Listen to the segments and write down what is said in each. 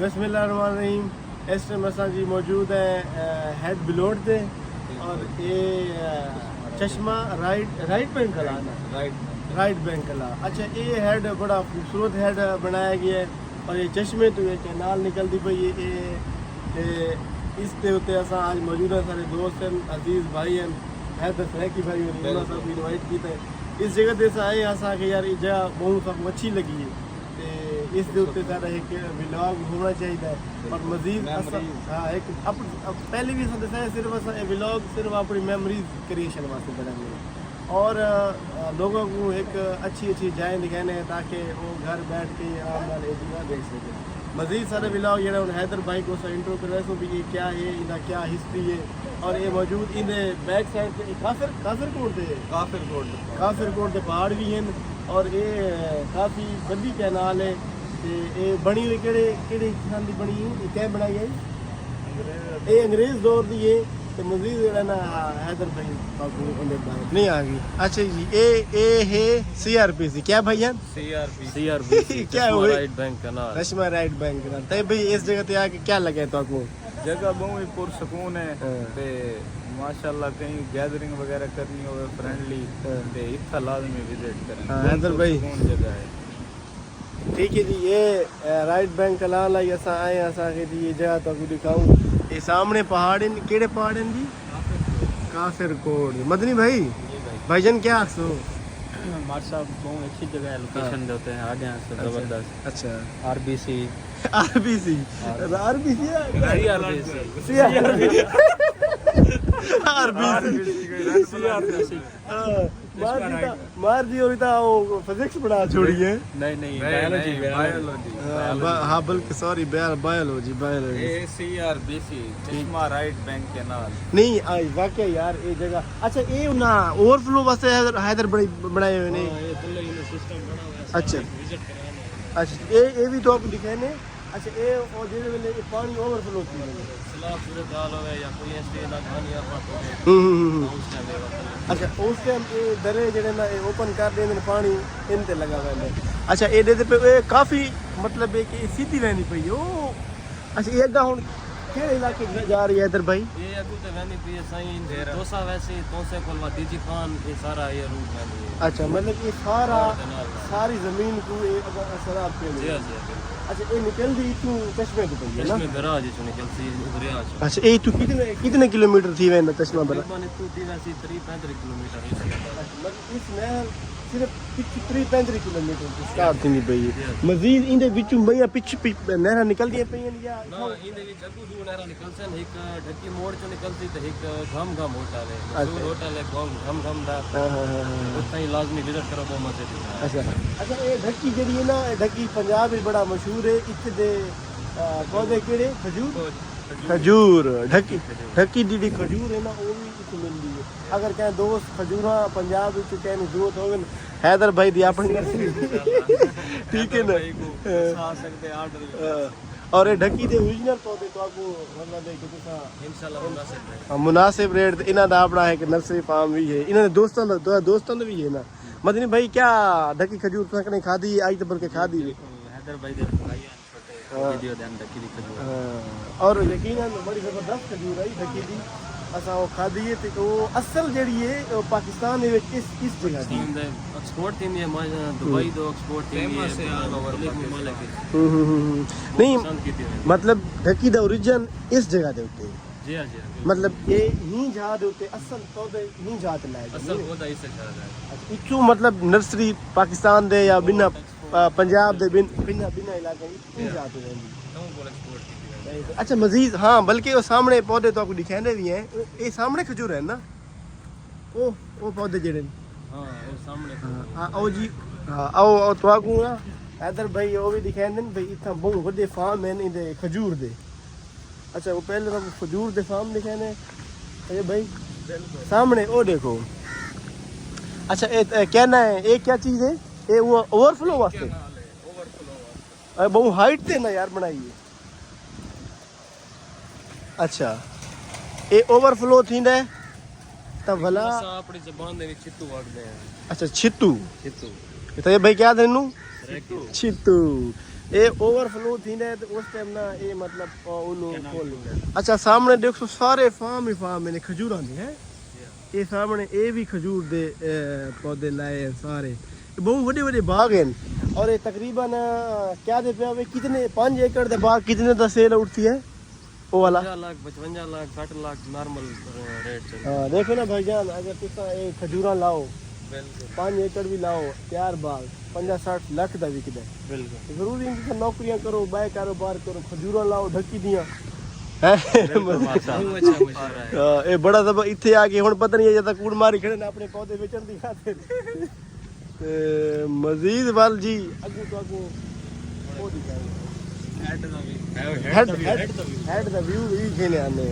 बिस्मिल्लाहिर्रहमानिर्रहीम। इस टाइम असां जी मौजूद है हेड बिलोड से और ये चश्मा राइट बैंक कला राइट बैंक कला। अच्छा ये हेड बड़ा खूबसूरत हेड बनाया गया है और ये चश्मे तो ये कैनाल निकलती पई ये इस ते उत्ते असां आज मौजूद है। सारे दोस्त हैं, अजीज़ भाई हैं, हैदर फैकी भाई सब इनवाइट किया है। इस जगह से आए असा कि यार ये जगह बहुत सब अच्छी लगी है तो इस दे उत्ते सारा एक व्लॉग होना चाहिए और मजीद हाँ एक पहले भी दसाया सिर्फ असा व्लॉग सिर्फ अपनी मेमोरीज क्रिएशन वास्ते बनाने और लोगों को एक अच्छी जगह दिखाने हैं ताकि वो घर बैठ के आराम नाल ये जगह देख सकें। मजीद सारे व्लॉग जो हैदर भाई को इंट्रो कर रहे भी ये क्या है, इनका क्या हिस्ट्री है और ये मौजूद इन बैक साइड से काफिरकोट के पहाड़ भी हैं और ये काफ़ी बड़ी कैनाल है। ये बनी हुई केड़े खान की बनी है, क्या बनाई है ये अंग्रेज़ दौर की है तो मजीद जो ना हैदर भाई नहीं आ गई। अच्छा जी ये है CRPC क्या भैया CRPC क्या है राइट बैंक कनाल रश्मा राइट बैंक कनाल। तो भाई इस जगह पे आके क्या लगे तो आपको? जगह बहुत पुरसकून है ते माशाल्लाह कहीं गैदरिंग वगैरह करनी हो फ्रेंडली ते इतना लाजमी विजिट करें। हैदर भाई जगह है ठीक है जी। ये राइट बैंक कनाल है असा आए असा के जी ये जगह तो दिखाऊं। ये सामने पहाड़ हैं, केड़े पहाड़ हैं जी? काफिरकोट। मदनी भाईजान क्या आखो? हमारे साहब बहुत अच्छी जगह है, लोकेशन देते हैं आगे यहाँ से जबरदस्त। अच्छा RBC मार दी होई था वो फिजिक्स पढ़ा छोड़ी है। नहीं बायोलॉजी हाँ बल्कि सॉरी बायोलॉजी CRBC चश्मा राइट बैंक कैनाल नहीं आई वाकई यार ये जगह। अच्छा ये ना ओवरफ्लो वास्ते हैदर बनाए हुए ने। अच्छा ये भी तो आप दिखाए ने। अच्छा ये और जेडे वेले पानी ओवरफ्लो की सलाह पूरे दाल होवे या कोई ऐसे ना खानी आप अच्छा उस टाइम ये दरे जेडे ना ओपन कर देंगे पानी इन ते लगा हुआ है। अच्छा ये दे पे काफी मतलब एक सीधी रहनी पई ओ। अच्छा ये अगा हुन केड़े इलाके जा रही है इधर भाई? ये अगू ते वैनी पी साईं दोसा वैसे तोसे कोलवा दीजी खान ये सारा ये रूट वैनी है। अच्छा मतलब ये सारी जमीन को एक शराब पे जी। अच्छा ये निकल दी तू चश्मे को पई है ना? दराज से निकलती दरिया से। अच्छा ये तू कितने किलोमीटर थी वेंदा चश्मा बना? तकरीबन तू थी वैसे 35 किलोमीटर मतलब इस नहर सिर्फ 35 किलोमीटर की स्टार्ट थी पई है। मजीद इंदे विचों भैया पिछ नहर निकल दी पई या ना इंदे विच अगू दो नहर निकलसन एक ढक्की मोड़ चो निकलती तो एक घम होटल है मशहूर होटल है घम दा उतना ही लाजमी विजिट करो तो मजे दी। अच्छा ये ढक्की जड़ी है ना ढक्की पंजाब में बड़ा मशहूर है। इत्थे दे पौधे केड़े खजूर ढक्की दी खजूर है ना वो भी इत्थे मिलदी है। अगर कहीं दोस्त खजूरा पंजाब में कहीं जरूरत होवे हैदर भाई दी अपनी ठीक है ना आ सकते ऑर्डर और ये ढक्की दे ओरिजिनल पौधे तो आपको हमरा दे के तुसा इंशाल्लाह मुनासिब रेट इना दा अपना है कि नर्सरी फार्म भी है इना दोस्तों दा भी है ना। मदनी भाई क्या ढक्की खजूर तुसा कने खादी आई तो बल्कि खादी हैदर भाई दे भाई छोटे वीडियो ध्यान ढक्की दी खजूर और यकीनन बड़ी जबरदस्त खजूर है ढक्की दी असा वो खादी है तो असल जड़ी है पाकिस्तान में इस जगह दी एक्सपोर्ट थी है दुबई दो एक्सपोर्ट थी नहीं मतलब ढक्की दा ओरिजिन इस जगह दे उत्ते जी हां मतलब ये ही जहां दे उत्ते असल पौधे ही जात लाए असल पौधा इस जगह है इथू मतलब नर्सरी पाकिस्तान दे या बिना पंजाब दे बिना इलाके ही जात रहंदी। अच्छा मजीद हाँ बल्कि वो सामने पौधे तो आपको दिखाने भी हैं ये सामने खजूर है ना वो पौधे जेड़े हां वो सामने आओ जी आओ तो आगू ना हैदर भाई वो भी दिखाने भाई इतना बहुत बड़े फार्म है इनदे खजूर दे। अच्छा वो पहले तो खजूर दे फार्म दिखाने अरे भाई सामने वो देखो। अच्छा ये कहना है ये क्या चीज़ है ये वो ओवरफ्लो वास्ते अरे बहुत हाइट ते ना यार बनाई है। अच्छा ये ओवरफ्लो थींदा है त भला अपनी ज़बान दे विच छित्तू वड़दे हैं। अच्छा छित्तू तो ये भाई क्या देनु छित्तू ये ओवरफ्लो थींदा है तो उस टाइम ना ये मतलब उन्होंने खोल लेंदा। अच्छा सामने देखो सारे फार्म ही फार्म ने खजूरां दे हैं। ये सामने ये भी खजूर दे पौधे लाए हैं सारे, बहुत बड़े बड़े बाग हैं। और ये तकरीबन क्या दे पे हमें कितने 5 एकड़ दे बाग कितने दा सेल उठती है वो वाला? 50 लाख 55 लाख 60 लाख नॉर्मल रेट चल। हाँ देखो ना भाईजान, अगर तुसा ये खजूरा लाओ बिल्कुल 5 एकड़ भी लाओ तैयार बाग 50-60 लाख दा विकदा है। बिल्कुल जरूरी नहीं कि नौकरियां करो बाय कारोबार करो, खजूरा लाओ ढक्की दियां बहुत अच्छा मशवरा है। ये बड़ा सब इत्थे आके हुन पता नहीं जदा कूड़ मारी खड़े ने अपने पौधे बेचण दी खातिर ते मजीद वाल जी अगू तो अगू वो दिखाएंगे हेड दा भी हेड द व्यू ही खेने आने।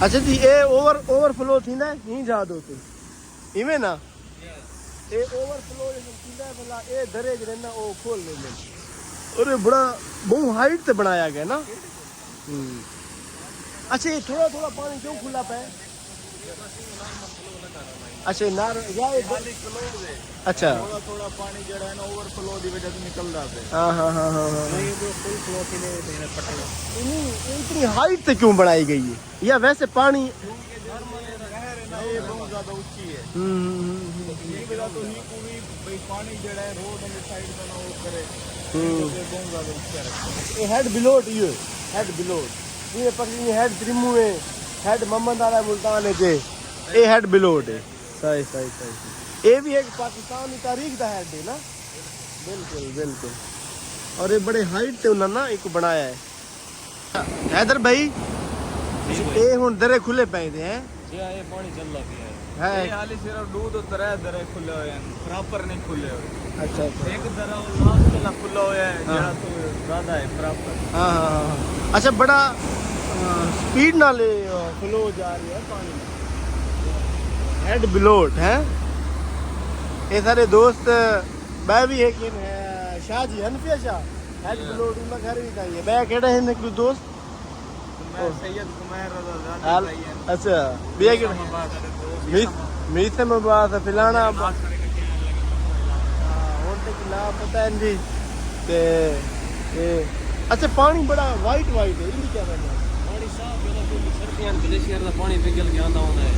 अच्छा जी ये ओवरफ्लो थींदा है नहीं जा दो तुम इवें ना ये ओवरफ्लो जो थींदा है भला ये दरे जो ना वो खोल लेंदे। अरे बड़ा बहुत हाइट से बनाया गया ना। अच्छा ये थोड़ा थोड़ा पानी क्यों खुला पे? अच्छा नार या ये अच्छा थोड़ा थोड़ा पानी जड़ा है ना ओवरफ्लो दी वजह से निकल जाता है। हाँ हाँ हाँ हाँ हाँ ये जो फुल फ्लो के लिए देने पड़ेगा। ये इतनी हाइट से क्यों बनाई गई है या वैसे पानी? नहर है ना ये बहुत ज्यादा ऊंची है। ये वजह तो ही पूरी भाई पानी जड़ा है रोड के साइड में ना वो करे ये बहुत ज्यादा ऊंचा रखता है। ये हेड बिलोट ये हेड बिलोट ये पकड़ी हेड त्रिमू है हेड मोहम्मद आला मुल्तान है जे ये हेड बिलोट है। सही सही सही ये भी एक पाकिस्तानी तारीख दा हेड है ना। बिल्कुल बिल्कुल और ये बड़े हाइट से उन्होंने ना एक बनाया है। हैदर भाई ये हुन दरे खुले पे हैं जी ये पानी चल रहा है ये है। हाली सिर्फ दो तो तरह दरे खुले हुए हैं, प्रॉपर नहीं खुले हुए। अच्छा अच्छा एक दरा वो लास्ट वाला खुला हुआ है जरा तो ज्यादा है प्रॉपर। हाँ हाँ हाँ अच्छा बड़ा स्पीड नाले फ्लो जा रही है पानी हेड बिलोट है। ये सारे दोस्त मैं भी है कि शाह जी हनफिया शाह हेड बिलोट उनका घर भी चाहिए मैं केड़ा है कुछ दोस्त मैं सैयद कुमार रजा जान है। अच्छा बिया के मीसे में बात फिलाना हुन तक ना पता है जी ते ये अच्छा पानी बड़ा वाइट वाइट है इनकी क्या वजह है? पानी साफ है ना क्योंकि सर्दियां ग्लेशियर का पानी पिघल के आंदा होना है।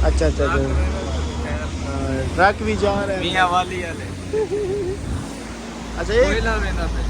अच्छा अच्छा ट्रक भी जा रहे हैं मियां वाली वाले अच्छा ये कोयला वेंदा पे